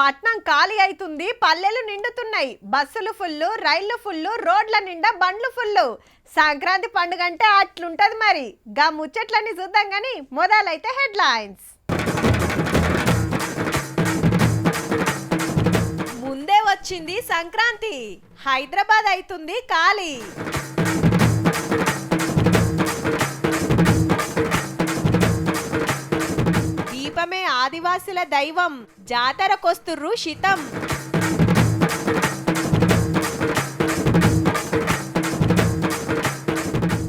పట్నం ఖాళీ అవుతుంది, పల్లెలు నిండుతున్నాయి. బస్సులు ఫుల్లు, రైళ్లు ఫుల్లు, రోడ్ల నిండా బండ్లు ఫుల్లు. సంక్రాంతి పండుగ అంటే అట్లుంటది మరి. గా ముచ్చట్లన్నీ చూద్దాం గాని మొదలైతే హెడ్లైన్స్. ముందే వచ్చింది సంక్రాంతి, హైదరాబాద్ అవుతుంది ఖాళీ. దీపమే ఆదివాసుల దైవం, జాతరకొస్తుర్రు శితం.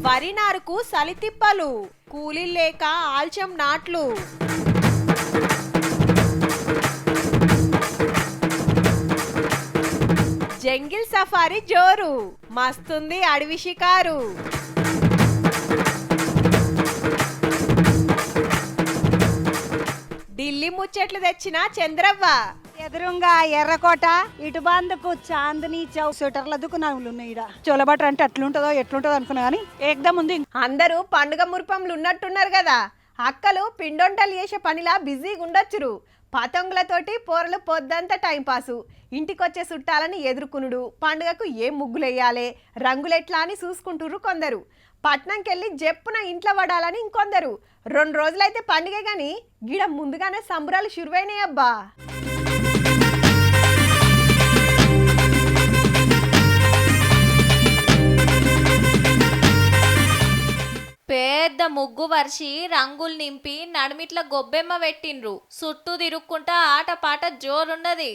వరి నారుకు సలితిప్పలు, కూలీలు లేక ఆల్చం నాట్లు. జంగిల్ సఫారీ జోరు, మస్తుంది అడవి షికారు. ఢిల్లీ ముచ్చట్లు తెచ్చిన చంద్రవ్వ. ఎదురుగా ఎర్రకోట, ఇటు బందుకు చాందిని చౌక్ స్వెటర్ల దుకాణాలు ఉన్నాయి. చోలబట్ట అంటే అట్లుంటుందో ఎట్లుంటుందో అనుకున్నా కానీ ఏకదం ఉంది. అందరూ పండుగ మురిపంలు ఉన్నట్టున్నారు కదా. అక్కలు పిండొంటలు చేసే పనిలా బిజీగా ఉండొచ్చురు. పతంగులతోటి పోరలు పొద్దంతా టైంపాసు, ఇంటికొచ్చే చుట్టాలని ఎదుర్కొనుడు, పండుగకు ఏం ముగ్గులేయాలి, రంగులెట్లా అని చూసుకుంటుర్రు కొందరు. పట్నంకెళ్ళి జప్పున ఇంట్లో పడాలని ఇంకొందరు. 2 రోజులైతే పండుగ గాని గిడ ముందుగానే సంబరాలు షురువైనాయి అబ్బా. పెద్ద ముగ్గు వర్షి రంగులు నింపి నడుమిట్ల గొబ్బెమ్మ పెట్టిండ్రు. చుట్టూ తిరుక్కుంటా ఆటపాట జోరున్నది.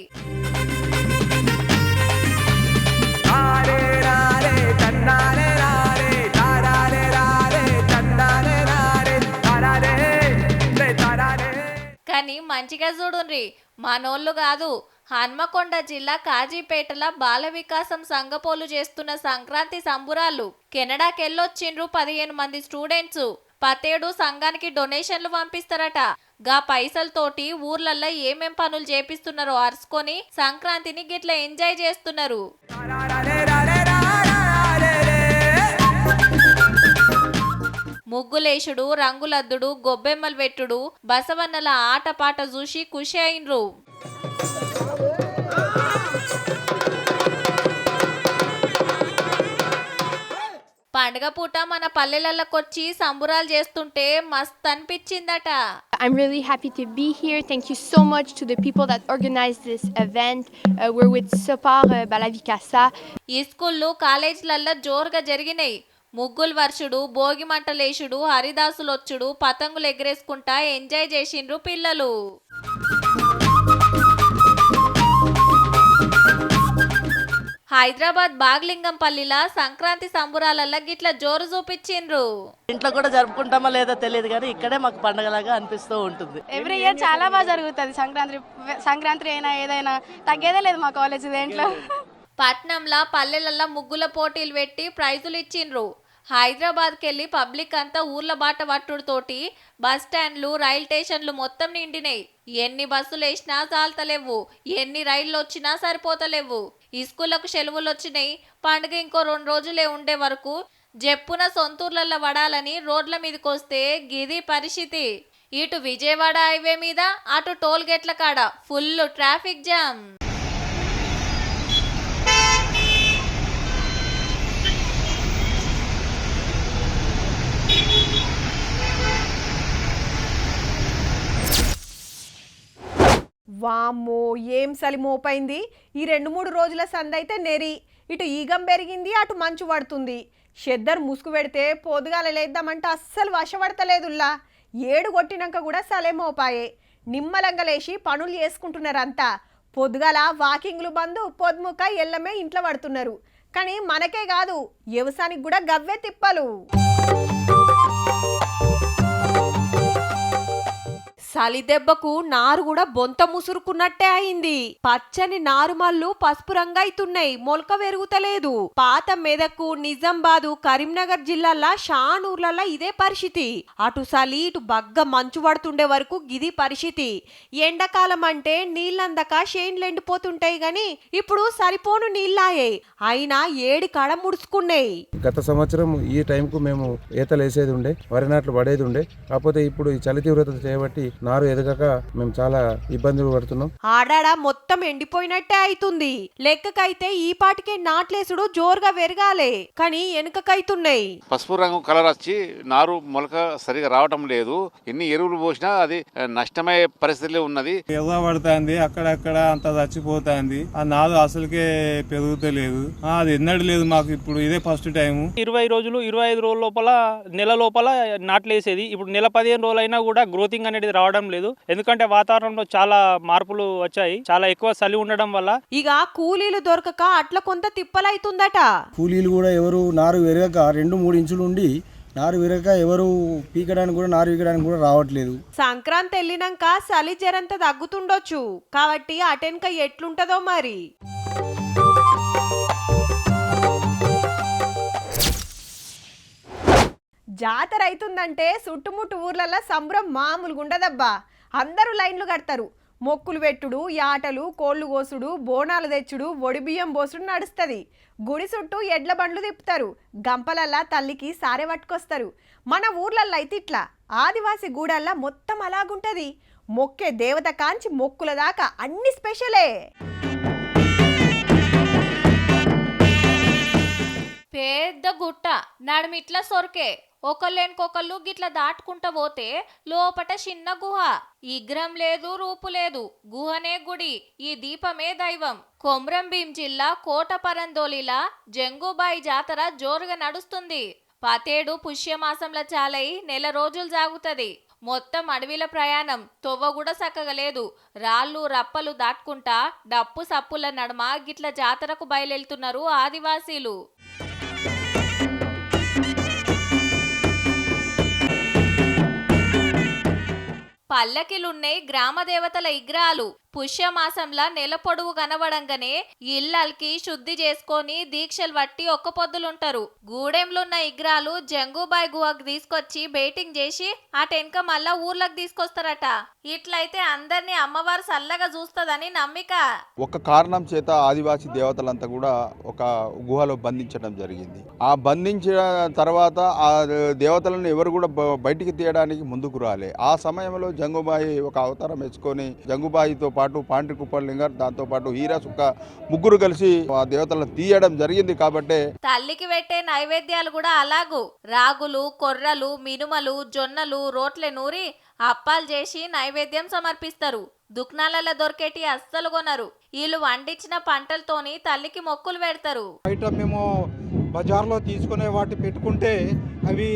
కానీ మంచిగా చూడుండ్రి, మనోళ్ళు కాదు, హన్మకొండ జిల్లా కాజీపేటల బాల వికాసం సంఘపోలు చేస్తున్న సంక్రాంతి సంబురాలు. కెనడాకెళ్ళొచ్చిండ్రు 15 మంది స్టూడెంట్స్. పతేడు సంఘానికి డొనేషన్లు పంపిస్తారట. గా పైసలతోటి ఊర్లల్లో ఏమేం పనులు చేపిస్తున్నారో అరుచుకొని సంక్రాంతిని గిట్ల ఎంజాయ్ చేస్తున్నారు. ముగ్గులేసుడు, రంగులద్దుడు, గొబ్బెమ్మలు పెట్టుడు, బసవన్నల ఆటపాట చూసి ఖుషి అయినరు. పండుగ పూట మన పల్లెలకొచ్చి సంబురాలు చేస్తుంటే మస్త్ అనిపించిందట. I'm really happy to be here. Thank you so much to the people that organized this event. We're with Sopar Balavikasa. ఈ స్కూళ్ళు కాలేజీలల్లో జోరుగా జరిగినాయి. ముగ్గులు వర్షుడు, భోగి మంటలేసుడు, హరిదాసులొచ్చుడు, పతంగులు ఎగరేసుకుంటా ఎంజాయ్ చేసిండ్రు పిల్లలు. హైదరాబాద్ బాగ్లింగంపల్లిలా సంక్రాంతి సంబురాలల్లో గిట్ల జోరు చూపించిండ్రు. ఇంట్లో కూడా జరుపుకుంటామో లేదో తెలియదు కానీ ఇక్కడే మాకు పండగలాగా అనిపిస్తూ ఉంటుంది. ఎవ్రీ ఇయర్ చాలా బాగా జరుగుతుంది. సంక్రాంతి అయినా ఏదైనా తగ్గేదే లేదు మా కాలేజ్ దేంట్లో. పట్నంలో పల్లెలల్లో ముగ్గుల పోటీలు పెట్టి ప్రైజులు ఇచ్చిండ్రు. హైదరాబాద్కి వెళ్ళి పబ్లిక్ అంతా ఊర్ల బాట పట్టుడుతోటి బస్ స్టాండ్లు, రైల్ స్టేషన్లు మొత్తం నిండినాయి. ఎన్ని బస్సులు వేసినా చాలతలేవు, ఎన్ని రైళ్లు వచ్చినా సరిపోతలేవు. ఈ స్కూళ్ళకు సెలవులు వచ్చినాయి. పండుగ ఇంకో 2 రోజులే ఉండే వరకు జప్పున సొంతూర్లలో పడాలని రోడ్ల మీదకి వస్తే గిది పరిస్థితి. ఇటు విజయవాడ హైవే మీద, అటు టోల్ గేట్ల కాడ ఫుల్ ట్రాఫిక్ జామ్. వామ్మో, ఏం సలి మోపైంది. ఈ 2-3 రోజుల సందైతే నెరి. ఇటు ఈగం పెరిగింది, అటు మంచు పడుతుంది. షెద్దర్ ముసుగు పెడితే పొద్దుగాల లేద్దామంటే అస్సలు వశపడతలేదుల్లా. 7 కొట్టినాక కూడా సలే మోపాయే. నిమ్మలంగలేసి పనులు చేసుకుంటున్నారంతా. పొద్దుగాల వాకింగ్లు బందు, పొద్దుముక ఎల్లమే ఇంట్లో పడుతున్నారు. కానీ మనకే కాదు, వ్యవసాయానికి కూడా గవ్వే తిప్పలు. చలి దెబ్బకు నారు కూడా బొంత ముసురుకున్నట్టే అయింది. పచ్చని నారుమల్లు పసుపు రంగైతున్నాయి, మొలక పెరుగుతలేదు. పాత మెదకు, నిజామాబాదు, కరీంనగర్ జిల్లాల షానూర్లలో ఇదే పరిస్థితి. అటు చలి, ఇటు బగ్గ మంచు పడుతుండే వరకు గిది పరిస్థితి. ఎండాకాలం అంటే నీళ్ళందక షేన్లు ఎండిపోతుంటాయి గాని ఇప్పుడు సరిపోను నీళ్ళాయే. అయినా 7 కాడ ముడుచుకున్నాయి. గత సంవత్సరం ఈ టైంకు మేము ఈతలు వేసేది ఉండే, వరి నాట్లు పడేది ఉండే. కాకపోతే ఇప్పుడు ఈ చలి తీవ్రత చేయబట్టి నారు ఎదగక మేము చాలా ఇబ్బందులు పడుతున్నాం. ఆడాడ మొత్తం ఎండిపోయినట్టే అయితుంది. లెక్కకైతే ఈ పాటికే నాట్లేసుడు జోరుగా పెరగాలే, కానీ వెనుకకైతున్నాయి. పసుపు రంగు కలర్ వచ్చి నారు మొలక సరిగా రావటం లేదు. ఎన్ని ఎరువులు పోసినా అది నష్టమయ్యే పరిస్థితిలో ఉన్నది. ఎర్ర పడుతుంది, అక్కడక్కడ అంత చచ్చిపోతుంది. ఆ నారు అసలుకే పెరుగుతలేదు. అది ఎన్నడూ లేదు మాకు. ఇప్పుడు ఇదే ఫస్ట్ టైం. 20 రోజులు 25 రోజుల లోపల నెల లోపల నాట్లేసేది. ఇప్పుడు నెల 15 రోజులైనా కూడా గ్రోతింగ్ అనేది రావడం లేదు. ఎందుకంటే వాతావరణంలో చాలా మార్పులు వచ్చాయి. చాలా ఎక్కువ చలి ఉండడం వల్ల ఇక కూలీలు దొరకక అట్లా కొంత తిప్పలైతుందట. కూలీలు కూడా ఎవరు నారు విరగక 2-3 ఇంచులు ఉండి నారు విరగక ఎవరు పీకడానికి కూడా నారు పీకడానికి కూడా రావట్లేదు. సంక్రాంతి వెళ్ళినాక చలి జరంత తగ్గుతుండొచ్చు కాబట్టి అటెన్క ఎట్లుంటదో మరి. జాతర అవుతుందంటే చుట్టుముట్టు ఊర్లలో సంబరం మామూలుగా ఉండదబ్బా. అందరూ లైన్లు కడతారు. మొక్కులు పెట్టుడు, యాటలు, కోళ్ళు కోసుడు, బోనాలు తెచ్చుడు, ఒడిబియ్యం పోసుడు నడుస్తుంది. గుడి చుట్టూ ఎడ్ల బండ్లు తిప్పుతారు. గంపలల్లా తల్లికి సారె పట్టుకొస్తారు. మన ఊర్లల్లో అయితే ఇట్లా, ఆదివాసి గూడల్లా మొత్తం అలాగుంటది. మొక్కే దేవత కాంచి మొక్కుల దాకా అన్ని స్పెషలే. పెద్ద గుట్ట నడుమిట్లా సొరకే, ఒకళ్ళెనుకొకళ్ళు గిట్లా దాటుకుంటా పోతే లోపట చిన్న గుహ. ఇగ్రం లేదు, రూపు లేదు, గుహనే గుడి. ఈ దీపమే దైవం. కొమ్రం భీం జిల్లా కోట పరందోలిలా జంగుబాయి జాతర జోరుగా నడుస్తుంది. పతేడు పుష్యమాసంలో చాలై నెల రోజులు సాగుతుంది. మొత్తం అడవిల ప్రయాణం. తొవ్వ కూడా సక్కగలేదు. రాళ్ళు రప్పలు దాటుకుంటా డప్పు సప్పుల నడుమ గిట్ల జాతరకు బయలుతున్నారు ఆదివాసీలు. పల్లకిలున్నాయి గ్రామ దేవతల విగ్రహాలు. పుష్యమాసంలా నెల పొడువు కనబడంగానే ఇళ్ళకి శుద్ధి చేసుకొని దీక్షలు పట్టి ఒక్క పొద్దులుంటారు. గూడెంలున్న విగ్రహాలు జంగుబాయి గుహకు తీసుకొచ్చి బేటింగ్ చేసి ఆ టెన్క మళ్ళా ఊర్లకు తీసుకొస్తారట. ఇట్లయితే అందరినీ అమ్మవారు చల్లగా చూస్తదని నమ్మిక. ఒక కారణం చేత ఆదివాసీ దేవతలంతా కూడా ఒక గుహలో బంధించడం జరిగింది. ఆ బంధించిన తర్వాత ఆ దేవతలను ఎవరు కూడా బయటికి తీయడానికి ముందుకు రాలే. ఆ సమయంలో జంగుబాయి ఒక అవతారం వేసుకొని జంగుబాయితో పాటు పాండ్రి కుప్పలింగర్, దాంతో పాటు హీరా సుక్క ముగ్గురు కలిసి ఆ దేవతలను తీయడం జరిగింది. కాబట్టి తల్లికి పెట్టే నైవేద్యాలు కూడా అలాగూ రాగులు, కొర్రలు, మినుమలు, జొన్నలు, రోట్లే నూరి అప్పాలు చేసి నైవేద్యం సమర్పిస్తారు. దుక్నాలలో దొరికేటి అస్సలు కొనరు. వీళ్ళు వండించిన పంటలతోని తల్లికి మొక్కులు పెడతారు. బయట మేము బజార్లో తీసుకునే వాటి పెట్టుకుంటే అవి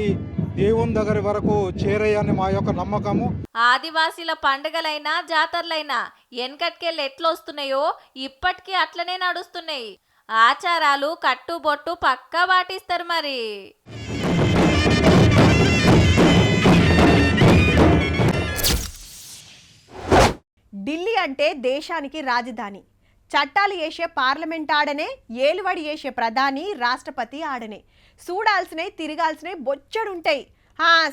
దేవుని దగ్గర వరకు చేరయ్యని మా యొక్క నమ్మకము. ఆదివాసీల పండుగలైనా జాతరలైనా వెనకటికెళ్ళి ఎట్లొస్తున్నాయో ఇప్పటికీ అట్లనే నడుస్తున్నాయి. ఆచారాలు కట్టుబొట్టు పక్కా పాటిస్తారు మరి. ఢిల్లీ అంటే దేశానికి రాజధాని. చట్టాలు చేసే పార్లమెంట్ ఆడనే, ఏలువడి చేసే ప్రధాని, రాష్ట్రపతి ఆడనే. చూడాల్సినవి తిరగాల్సినవి బొచ్చడుంటాయి.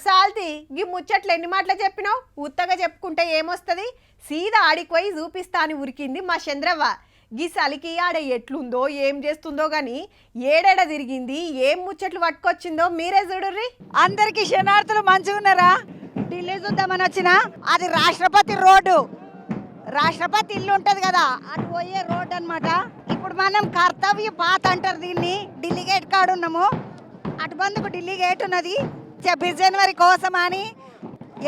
సాల్ది గీ ముచ్చట్లు ఎన్ని మాటలు చెప్పినావు? ఉత్తగా చెప్పుకుంటే ఏమొస్తుంది? సీదా ఆడిపోయి చూపిస్తా అని ఉరికింది మా చంద్రవ్వ. గీ సలికి ఆడ ఎట్లుందో ఏం చేస్తుందో గాని ఏడేడ తిరిగింది, ఏం ముచ్చట్లు పట్టుకొచ్చిందో మీరే చూడుర్రి. అందరికి శనార్థులు మంచిగా ఉన్నారా? ఢిల్లీ చూద్దామని వచ్చిన. అది రాష్ట్రపతి రోడ్డు. రాష్ట్రపతి ఇల్లు ఉంటది కదా, అటు పోయే రోడ్ అన్నమాట. ఇప్పుడు మనం కర్తవ్య పాత్ అంటారు దీన్ని. ఢిల్లీ గేట్ కాడ ఉన్నాము. అటు బందుకు ఢిల్లీ గేట్ ఉన్నది. 26 జనవరి కోసం అని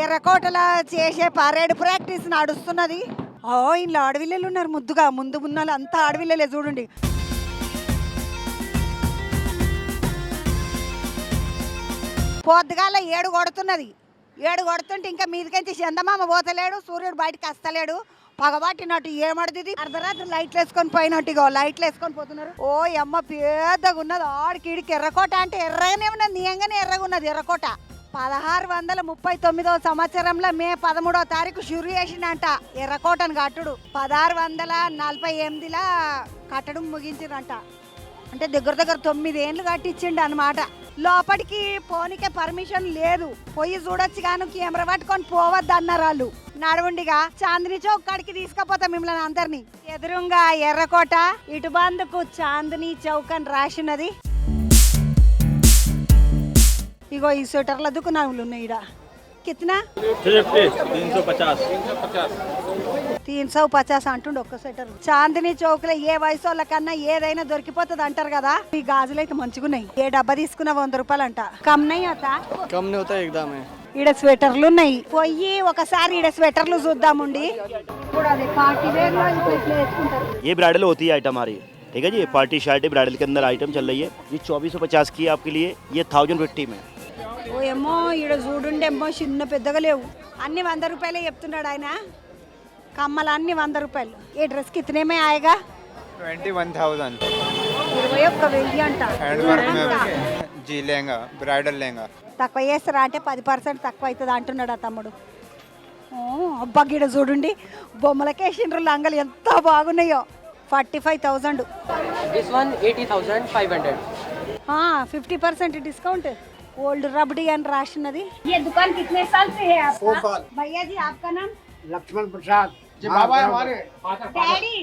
ఎర్రకోటల చేసే పరేడ్ ప్రాక్టీస్ నడుస్తున్నది. ఇంట్లో ఆడవిల్లలు ఉన్నారు ముద్దుగా. ముందు మున్నాళ్ళు అంతా ఆడవిల్లలే చూడండి. పొద్దుగాల 7 కొడుతున్నది. 7 కొడుతుంటే ఇంకా మీదికించి చందమామ పోతలేడు, సూర్యుడు బయటకు వస్తలేడు. పగబట్టినట్టు ఏమడుతుంది. అర్ధరాత్రి లైట్లు వేసుకొని పోయినట్టు ఇగో లైట్లు వేసుకొని పోతున్నారు. ఓ అమ్మ పెద్దగా ఉన్నది. ఆడికిడికి ఎర్రకోట అంటే ఎర్రగానే ఉన్నది, నీయంగానే ఎర్రగా ఉన్నది ఎర్రకోట. 1639వ సంవత్సరంలో మే 13వ తారీఖు షురు చేసిండంట ఎర్రకోటను కట్టుడు. 1648లా కట్టడం ముగించిరంట. అంటే దగ్గర 9 ఏళ్ళు కట్టించిండు అనమాట. లోపలికి పోనీకే పర్మిషన్ లేదు. పోయి చూడొచ్చు కానీ కెమెరా పట్టుకొని పోవద్దు అన్నారు వాళ్ళు. నడవండిగా చాందిని చౌక్ కాడికి తీసుకుపోతా మిమ్మల్ని అందరినీ. ఎదురుగా ఎర్రకోట, ఇటు బందుకు చాందిని చౌక్ అని రాసినది. ఇగో ఈ స్వెటర్ల దుకాణాలు ఉన్నాయి. కిतना 350 అంటుండు ఒక్క స్వెటర్. చాందిని చౌక్ లో ఏ వయసు వాళ్ళకన్నా ఏదైనా దొరికిపోతుంది అంటారు కదా. ఈ గాజులు అయితే మంచిగున్నాయి. ఏ డబ్బా తీసుకున్నా 100 రూపాయలు అంట. కమ్ నై అవుతా कम नहीं होता एकदम है. ఈడ స్వెటర్లు ఉన్నాయి. పోయి ఒకసారి ఈడ స్వెటర్లు చూద్దాముండి. ఇప్పుడు అది పార్టీ వేర్ లో ఇట్లా వేసుకుంటారు. ये ब्राइडल होती है आइटम हमारी, ठीक है जी. पार्टी शर्ट ब्राइडल के अंदर आइटम चल रही है. ये 2450 की है आपके लिए, ये 1050 में. ఓ ఏమో ఈడ చూడుండేమో చిన్న పెద్దగా లేవు. అన్ని 100 రూపాయలే చెప్తున్నాడు ఆయన. కమ్మలు అన్ని 100 రూపాయలు. ఏ డ్రెస్ కితనే మే ఆయేగా? 21,000. 21,000 అంట. जी लहंगा, ब्राइडल लहंगा. తక్కువ చేస్తారా అంటే 10% తక్కువ అవుతుంది అంటున్నాడు ఆ తమ్ముడు. అబ్బా గిడ చూడండి బొమ్మలకేసిండ్రు లంగలు ఎంత బాగున్నాయో. 45,000. 80,500. 50% डिस्काउंट. ओल्ड रबड़ी అని రాసినది. ये दुकान कितने साल से है आपका? 4 साल. भैया जी आपका नाम? लक्ष्मण प्रसाद जी बाबा है हमारे. डैडी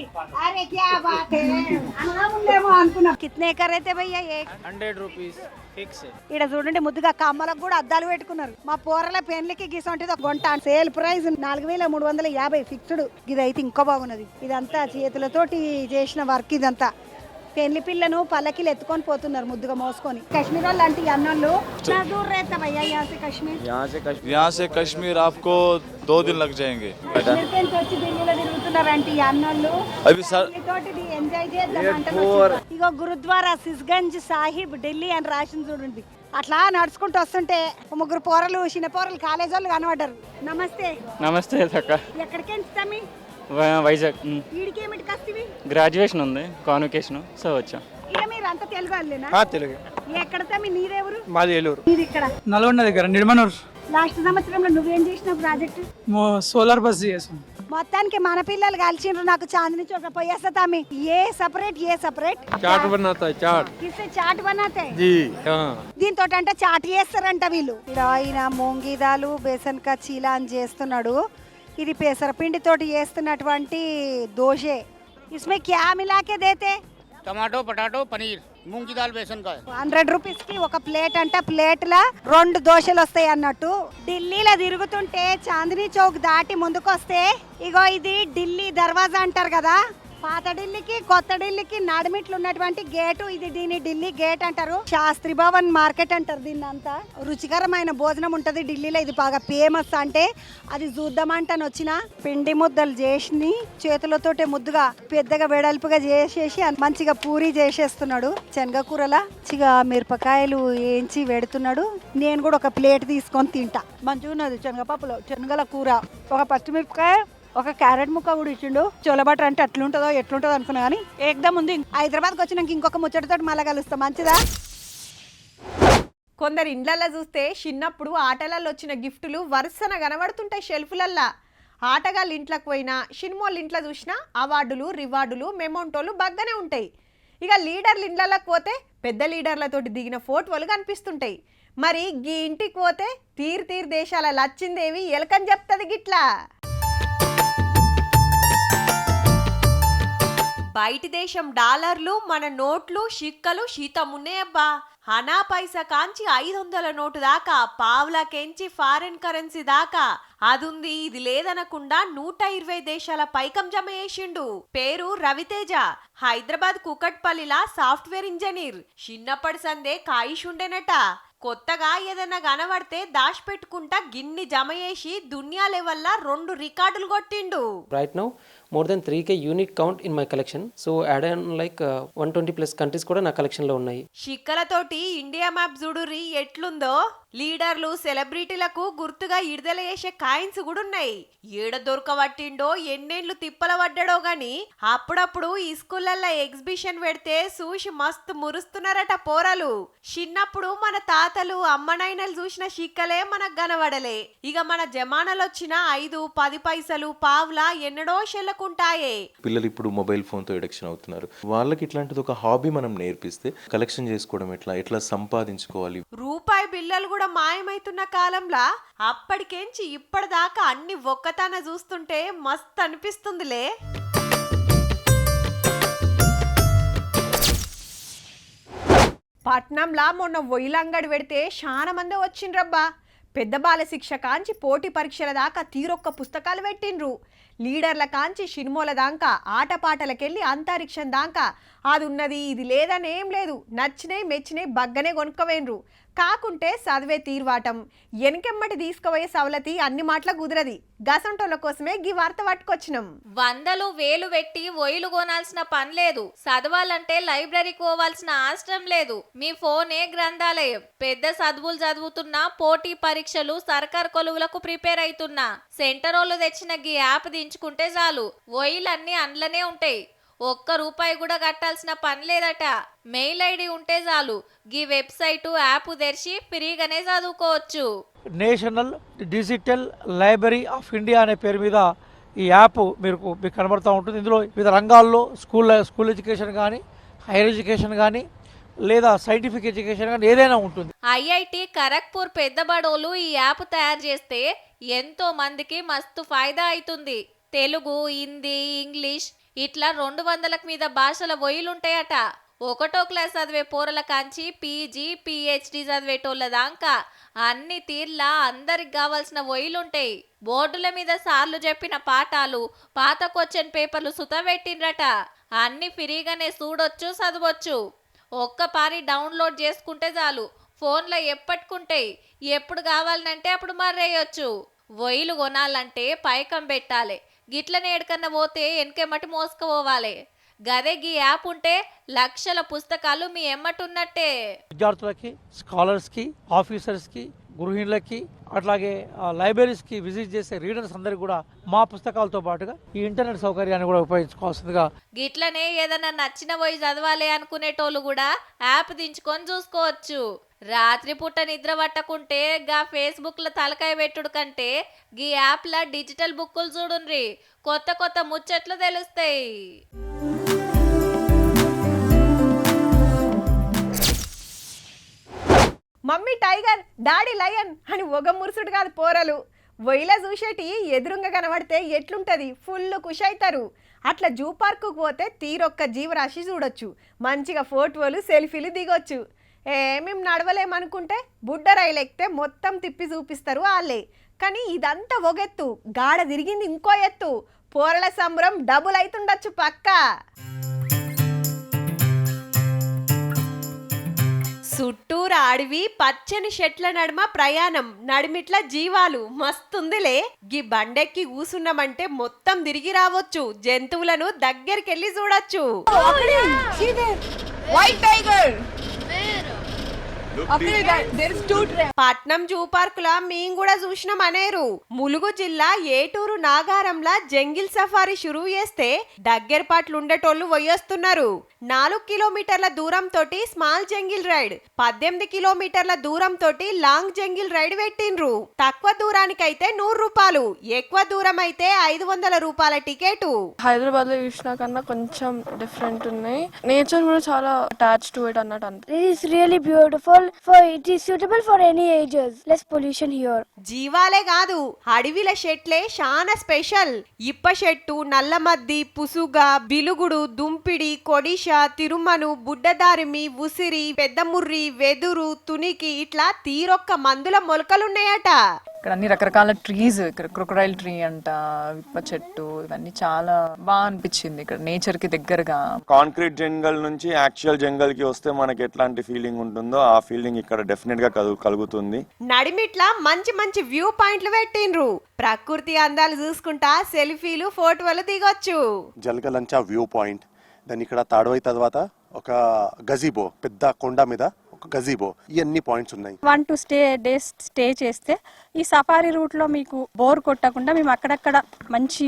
अरे क्या बात है. नाम ఉందేమో అనుకున్నా. कितने कर रहे थे भैया ये? 100 rupees ఫిక్స్. ఇక్కడ చూడండి ముద్దుగా కమ్మలకు కూడా అద్దాలు పెట్టుకున్నారు. మా పోరల పెన్లకి గిసొంటిది ఒక గొంట. Sale price 4,350 fixed. ఇది అయితే ఇంకా బాగున్నది. ఇదంతా చేతులతోటి చేసిన వర్క్. ఇదంతా పెళ్లి పిల్లను పల్లకిలు ఎత్తుకొని పోతున్నారు ముద్దుగా మోసుకొని. కశ్మీర్ వాళ్ళు అంటే అన్నోళ్ళు దూర రేతా భయ్యా यहाँ से कश्मीर. यहाँ से कश्मीर आपको 2 दिन लग जाएंगे. కశ్మీర్ నుంచి వచ్చి ఢిల్లీలో తిరుగుతున్నారు అంటే ఈ అన్నోళ్ళు. अभी सर తోటి ఎంజాయ్ చేద్దాం అంటారు. ఇగో గురుద్వారా సిస్గంజ్ సాహిబ్ ఢిల్లీ అని రాసింది చూడండి. అట్లా నడుచుకుంటూ వస్తుంటే ముగ్గురు పోరలు చిన్న పోరలు కాలేజ్ వాళ్ళు కనబడ్డారు. నమస్తే. నమస్తే అక్క. ఎక్కడికి ఎంచుతామి? వైజాగ్. వీడికి ఏమిటి కస్తివి? గ్రాడ్యుయేషన్ ఉంది, కాన్వకేషన్, సో వచ్చాం. ఇక మీరు అంతా తెలుగు వాళ్ళేనా? తెలుగు. ఎక్కడ తమ్మి నీదెవరు? మాది ఏలూరు. నీది ఇక్కడ నల్గొండ దగ్గర నిర్మనూర్. లాస్ట్ సంవత్సరంలో నువ్వేం చేసినావు ప్రాజెక్ట్? సోలార్ బస్ చేసాం. మొత్తానికి మన పిల్లలు కలిసిండ్రు. నాకు చాందిని చౌక పోయేస్తా తమ్మి. ఏ సపరేట్ చాట్ बनाता है चाट. కిసే చాట్ బనాతే जी हाँ. దీంతో అంటే చాట్ చేస్తారంట వీళ్ళు. ఇక్కడ ఆయన మూంగిదాలు బేసన్ కా చీలా అని చేస్తున్నాడు. ఇది పెసరపిండి తోటి చేస్తున్నటువంటి దోశే. ఇస్మే క్యా మిలాకే దేతే? टमाटो पटाटो पनीर मूंग की दाल बेसन का. 100 రూపీస్ కి ఒక ప్లేట్ అంట. ప్లేట్ లా 2 దోశలు వస్తాయి అన్నట్టు. ఢిల్లీలో తిరుగుతుంటే చాందినీ చౌక్ దాటి ముందుకు వస్తే ఇగో ఇది ఢిల్లీ దర్వాజా అంటారు కదా. పాత ఢిల్లీకి కొత్త ఢిల్లీకి నడిమిట్లు ఉన్నటువంటి గేటు ఇది. దీన్ని ఢిల్లీ గేట్ అంటారు. శాస్త్రి భవన్ మార్కెట్ అంటారు దీన్ని. అంతా రుచికరమైన భోజనం ఉంటది ఢిల్లీలో. ఇది బాగా ఫేమస్. అంటే అది చూద్దామంటాను వచ్చిన పిండి ముద్దలు చేసి చేతులతోటే ముద్దుగా పెద్దగా వెడల్పుగా చేసేసి మంచిగా పూరి చేసేస్తున్నాడు. శనగకూరలా మంచిగా మిరపకాయలు వేయించి పెడుతున్నాడు. నేను కూడా ఒక ప్లేట్ తీసుకొని తింటా. మంచిగా ఉన్నది. శనగపప్పులో శనగల కూర, ఒక పచ్చిమిరపకాయ, ఒక క్యారెట్ ముక్క కూడా ఇచ్చిండు. చోల బటర్ అంటే ఎట్లుంటుందో అనుకున్నా కానీ ఏకదం ఉంది. హైదరాబాద్కి వచ్చినాక ఇంకొక ముచ్చటతో మళ్ళా కలుస్తాం. మంచిదా? కొందరు ఇండ్లల్లో చూస్తే చిన్నప్పుడు ఆటలలో వచ్చిన గిఫ్టులు వరుసన కనబడుతుంటాయి షెల్ఫ్లల్లా. ఆటగాళ్ళు ఇంట్లోకి పోయినా సినిమాలు ఇంట్లో చూసినా అవార్డులు రివార్డులు మెమోంటోలు బాగానే ఉంటాయి. ఇక లీడర్లు ఇండ్లలోకి పోతే పెద్ద లీడర్లతోటి దిగిన ఫోటోలు కనిపిస్తుంటాయి. మరి గీ ఇంటికి పోతే తీరు దేశాల లచ్చిందేవి ఎలకని చెప్తుంది గిట్లా. బయటి దేశం డాలర్లు, మన నోట్లు, షిక్కలు శీతమున్నాయబ్బా. హనా పైసా కాంచి 500 నోటు దాకా, పావులకెంచి ఫారెన్ కరెన్సీ దాకా అదుంది ఇది లేదనకుండా 120 దేశాల పైకం జమ చేసిండు. పేరు రవితేజ. హైదరాబాద్ కుకట్పల్లిలా సాఫ్ట్వేర్ ఇంజనీర్. చిన్నప్పటి సందే కాయిష్ ఉండేనట. కొత్తగా ఏదన్నా కనబడితే దాచిపెట్టుకుంటా గిన్ని జమ చేసి దునియా లెవెల్లా 2 రికార్డులు కొట్టిండు. Right now, more than 3K unique count in my collection. So add on like 120 plus countries కూడా నా కలెక్షన్ లో ఉన్నాయి. షిక్కలతోటి ఇండియా మ్యాప్ చూడుర్రి ఎట్లుందో. లీడర్లు సెలబ్రిటీలకు గుర్తుగా ఇడదల చేసే కాయిన్స్ కూడా ఉన్నాయి. ఏడ దొరకబట్టిండో ఎన్నేళ్లు తిప్పల పడ్డాడో గాని అప్పుడప్పుడు ఈ స్కూళ్ళల్లో ఎగ్జిబిషన్ పెడితే చూసి మస్తు మురుస్తున్నారట పోరలు. చిన్నప్పుడు మన తాతలు అమ్మనైనలు చూసిన షిక్కలే మనకు కనబడలే. ఇక మన జమానాలొచ్చిన 5-10 పైసలు పావులా ఎన్నడో షెల్లకుంటాయే. పిల్లలు ఇప్పుడు మొబైల్ ఫోన్తో ఎడిక్షన్ అవుతున్నారు. వాళ్ళకి ఇట్లాంటిది ఒక హాబీ మనం నేర్పిస్తే కలెక్షన్ చేసుకోవడం ఎట్లా సంపాదించుకోవాలి. రూపాయి బిల్లలు కూడా మాయమైతున్న కాలంలో అప్పటికేంచి ఇప్పటిదాకా అన్ని ఒక్కతాన చూస్తుంటే మస్తు అనిపిస్తుందిలే. పట్నంలా మొన్న ఒయిలంగడి పెడితే చాలా మంది వచ్చిండ్రబ్బా. పెద్ద బాల శిక్ష కాంచి పోటీ పరీక్షల దాకా తీరొక్క పుస్తకాలు పెట్టిండ్రు. లీడర్ల కాంచి సినిమాల దాకా ఆటపాటలకెళ్ళి అంతరిక్షం దాకా అది ఉన్నది ఇది లేదని ఏం లేదు. నచ్చినాయి మెచ్చినాయి బగ్గనే కొనుక్కోవేండ్రు. కాకుంటే చదివే తీర్వాటం ఎనకెమ్మటి తీసుకుపోయే సవలతి అన్ని మాటల కుదరది. గసంటోళ్ళ కోసమే గీ వార్త పట్టుకొచ్చినాం. వందలు వేలు పెట్టి ఒయిలు కొనాల్సిన పని లేదు. చదవాలంటే లైబ్రరీకి పోవాల్సిన అవసరం లేదు. మీ ఫోనే గ్రంథాలయం. పెద్ద చదువులు చదువుతున్నా, పోటీ పరీక్షలు సర్కార్ కొలువులకు ప్రిపేర్ అవుతున్నా, సెంటరోళ్ళు తెచ్చిన గీ యాప్ దించుకుంటే చాలు, ఒయిలన్నీ అందులోనే ఉంటాయి. ఒక్క రూపాయి కూడా కట్టాల్సిన పని లేదట. మెయిల్ ఐడి ఉంటే చాలు, గీ వెబ్సైటు యాప్ తెరిచి ఫ్రీగానే చదువుకోవచ్చు. National digital library of India అనే పేరు మీద ఈ యాప్ మీకు కనబడుతూ ఉంటుంది. ఇందులో వివిధ రంగాల్లో స్కూల్ ఎడ్యుకేషన్ కానీ, హైయర్ ఎడ్యుకేషన్ కానీ, లేదా సైంటిఫిక్ ఎడ్యుకేషన్ కానీ ఏదైనా ఉంటుంది. ఐఐటి ఖరగ్పూర్ పెద్ద బడోలు ఈ యాప్ తయారు చేస్తే ఎంతో మందికి మస్తు ఫాయిదా అవుతుంది. తెలుగు, హిందీ, ఇంగ్లీష్ ఇట్లా 200కి మీద భాషల ఒయిలుంటాయట. 1వ క్లాస్ చదివే పోరల కాంచి పీజీ, పిహెచ్డి చదివేటోళ్ళ దాకా అన్ని తీర్లా అందరికి కావాల్సిన ఒయిలుంటాయి. బోర్డుల మీద సార్లు చెప్పిన పాఠాలు, పాత క్వశ్చన్ పేపర్లు సుత పెట్టిండ్రట. అన్ని ఫ్రీగానే చూడొచ్చు, చదవచ్చు. ఒక్కపారి డౌన్లోడ్ చేసుకుంటే చాలు, ఫోన్లో ఎప్పటికుంటాయి. ఎప్పుడు కావాలంటే అప్పుడు మర్రేయొచ్చు. ఒయిలు కొనాలంటే పైకం పెట్టాలి. గిట్లనే ఎడకన్నా పోతే వెనకెమ్మటి మోసుకుపోవాలి. గదే గీ యాప్ ఉంటే లక్షల పుస్తకాలు మీ ఎమ్మటున్నట్టే. విద్యార్థులకి, స్కాలర్స్కి, ఆఫీసర్స్కి, గృహిణులకి, అట్లాగే లైబ్రరీస్కి విజిట్ చేసే రీడర్స్ అందరికి కూడా మా పుస్తకాలతో పాటుగా ఈ ఇంటర్నెట్ సౌకర్యాన్ని కూడా ఉపయోగించుకోవాల్సిందిగా. గిట్లనే ఏదన్నా నచ్చిన పోయి చదవాలి అనుకునేటోళ్ళు కూడా యాప్ దించుకొని చూసుకోవచ్చు. రాత్రి పూట నిద్ర పట్టకుంటే గా ఫేస్బుక్లో తలకాయ పెట్టుడు కంటే గీ యాప్ల డిజిటల్ బుక్కులు చూడుండ్రి. కొత్త కొత్త ముచ్చట్లు తెలుస్తాయి. మమ్మీ టైగర్, డాడీ లయన్ అని ఒగ మురుసుడు కాదు పోరలు. ఒయిలా చూసేటి ఎదురుంగా కనబడితే ఎట్లుంటది, ఫుల్ ఖుషి అవుతారు. అట్లా జూ పార్కుకు పోతే తీరొక్క జీవరాశి చూడొచ్చు, మంచిగా ఫోటోలు సెల్ఫీలు దిగొచ్చు. మేము నడవలేమనుకుంటే బుడ్డ రైలు ఎక్కితే మొత్తం తిప్పి చూపిస్తారు వాళ్ళే. కానీ ఇదంతా ఒగెత్తు, గాడ తిరిగింది ఇంకో ఎత్తు. పోరల సంబరం డబుల్ అవుతుండొచ్చు పక్కా. చుట్టూరు అడవి, పచ్చని చెట్ల నడుమ ప్రయాణం, నడిమిట్ల జీవాలు, మస్తుందిలే. గీ బండెక్కి కూసున్నామంటే మొత్తం తిరిగి రావచ్చు, జంతువులను దగ్గరికెళ్ళి చూడొచ్చు. పట్నం జూ పార్కులా మేము కూడా చూసినాం అనేరు. ములుగు జిల్లా ఏటూరు నాగారంలా జంగిల్ సఫారీ షురూ చేస్తే దగ్గర పాటలు ఉండేటోళ్ళు పోయొస్తున్నారు. 4 కిలోమీటర్ల దూరం తోటి స్మాల్ జంగిల్ రైడ్, 18 కిలోమీటర్ల దూరం తోటి లాంగ్ జంగిల్ రైడ్ పెట్టిండ్రు. తక్కువ దూరానికైతే 100 రూపాయలు, ఎక్కువ దూరం అయితే 500 రూపాయల టికెట్. హైదరాబాద్ లో చూసినా కన్నా కొంచెం డిఫరెంట్ ఉన్నాయి. నేచర్ కూడా చాలా అటాచ్ టు ఇట్ అన్నట్టు. It is really beautiful. For it is suitable for any ages. Less pollution here. జీవాలే కాదు, అడవిల చెట్లే చాలా స్పెషల్. ఇప్ప చెట్టు, నల్లమద్ది, పుసుగ, బిలుగుడు, దుంపిడి, కొడిష, తిరుమను, బుడ్డదారిమి, ఉసిరి, పెద్దముర్రి, వెదురు, తునికి ఇట్లా తీరొక్క మందుల మొలకలున్నాయట. ఇక్కడ అన్ని రకరకాల ట్రీస్, ఇక్కడ క్రొకడైల్ ట్రీ అంట, విప్ప చెట్టు, ఇవన్నీ చాలా బాగా అనిపించింది. ఇక్కడ నేచర్ కి దగ్గరగా. కాంక్రీట్ జంగల్ నుంచి యాక్చువల్ జంగల్ కి వస్తే మనకి ఎట్లాంటి ఫీలింగ్ ఉంటుందో ఆ ఫీలింగ్ ఇక్కడ డెఫినెట్ గా కలుగుతుంది. నడిమిట్లా మంచి మంచి వ్యూ పాయింట్లు పెట్టిండ్రు. ప్రకృతి అందాలు చూసుకుంటా సెల్ఫీలు, ఫోటోలు దిగొచ్చు. జలగలంచా వ్యూ పాయింట్, దాని ఇక్కడ తాడవై తర్వాత ఒక గజీబో, పెద్ద కొండ మీద ఒక గజీబో, ఇవన్నీ పాయింట్స్ ఉన్నాయి. 1 to 2 days స్టే చేస్తే ఈ సఫారీ రూట్ లో మీకు బోర్ కొట్టకుండా మేము అక్కడక్కడ మంచి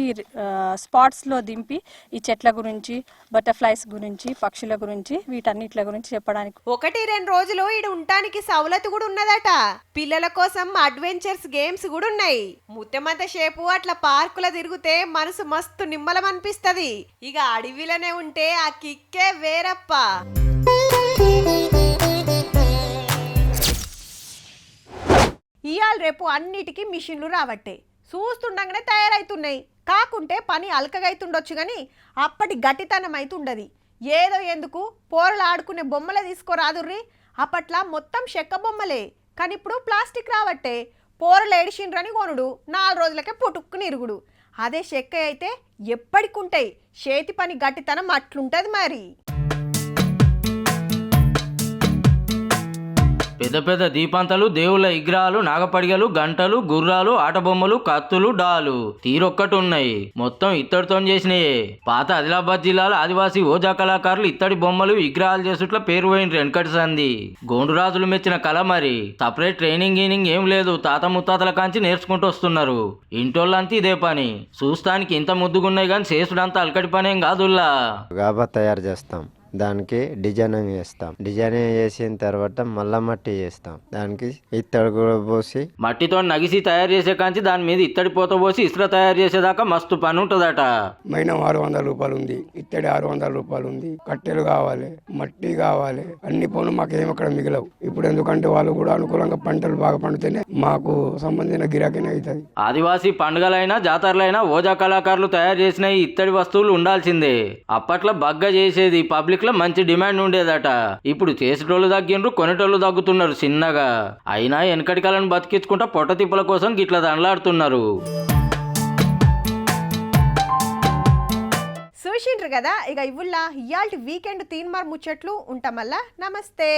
స్పాట్స్ లో దింపి ఈ చెట్ల గురించి, బటర్ఫ్లైస్ గురించి, పక్షుల గురించి, వీటన్నిట్ల గురించి చెప్పడానికి. 1-2 రోజులు ఈడ ఉండటానికి సౌలత్ కూడా ఉన్నదట. పిల్లల కోసం అడ్వెంచర్స్ గేమ్స్ కూడా ఉన్నాయి. ముత్తెమంత షేపు అట్లా పార్కుల తిరిగితే మనసు మస్తు నిమ్మలం అనిపిస్తది. ఇక అడవిలోనే ఉంటే ఆ కిక్కే వేరప్ప. ఇయాల రేపు అన్నిటికీ మిషన్లు రావట్టే, చూస్తుండగానే తయారైతున్నాయి. కాకుంటే పని అలకగైతుండొచ్చు కానీ అప్పటి గట్టితనం అయితుండది. ఏదో ఎందుకు పోరలు ఆడుకునే బొమ్మలే తీసుకోరాదుర్రి. అప్పట్లా మొత్తం చెక్క బొమ్మలే, కానీ ఇప్పుడు ప్లాస్టిక్ రావట్టే. పోరలు ఏడిచిండ్రని కొనుడు 4 రోజులకే పుట్టుక్కుని ఇరుగుడు. అదే చెక్క అయితే ఎప్పటికుంటాయి, చేతి పని గట్టితనం అట్లుంటది మరి. పెద్ద పెద్ద దీపాంతలు, దేవుళ్ళ విగ్రహాలు, నాగపడిగలు, గంటలు, గుర్రాలు, ఆటబొమ్మలు, కత్తులు, డాలు తీరొక్కటి ఉన్నాయి. మొత్తం ఇత్తడితో చేసినాయే. పాత ఆదిలాబాద్ జిల్లాలో ఆదివాసీ ఓజా కళాకారులు ఇత్తడి బొమ్మలు విగ్రహాలు చేసుట్లా పేరు పోయిన వెనకటి సంది. గోండురాజులు మెచ్చిన కళ మరి. సపరేట్ ట్రైనింగ్ ఏం లేదు, తాత ముత్తాతల కాంచి నేర్చుకుంటూ వస్తున్నారు. ఇంటోళ్ళంతా ఇదే పని. చూస్తానికి ఇంత ముద్దుగున్నాయి కానీ చేసుడంతా అలకటి పనేం కాదుల్లా. గాబా తయారు చేస్తాం, దానికి డిజైనింగ్ చేస్తాం. డిజైనింగ్ చేసిన తర్వాత మళ్ళా మట్టి చేస్తాం, దానికి ఇత్తడి కూడా పోసి మట్టితో నగిసి తయారు చేసే కాంచి దాని మీద ఇత్తడి పోత పోసి ఇసుక తయారు చేసేదాకా మస్తు పని ఉంటుందట. మైనం 600 రూపాయలు ఉంది, ఇత్తడి 600 రూపాయలు ఉంది. కట్టెలు కావాలి, మట్టి కావాలి, అన్ని పనులు మాకేం అక్కడ మిగిలవు. ఇప్పుడు ఎందుకంటే వాళ్ళు కూడా అనుకూలంగా పంటలు బాగా పండితేనే మాకు సంబంధించిన గిరాకీనే అవుతుంది. ఆదివాసీ పండుగలైనా జాతరలైనా ఓజా కళాకారులు తయారు చేసిన ఈ ఇత్తడి వస్తువులు ఉండాల్సిందే. అప్పట్లో బగ్గ చేసేది, పబ్లిక్ లో మంచి డిమాండ్ ఉండేదట. ఇప్పుడు చేసేటోళ్ళు తగ్గిండ్రు, కొనేటోళ్ళు తగ్గుతున్నారు చిన్నగా. అయినా వెనకటి కాలను బతికించుకుంటా పొట్ట తిప్పల కోసం గిట్లా దండలాడుతున్నారు. చూసిండ్రు కదా, ఇక ఇవ్వుల్లా ఇయాల్టి వీకెండ్ తీన్మార్ ముచ్చట్లు ఉంటామల్లా. నమస్తే.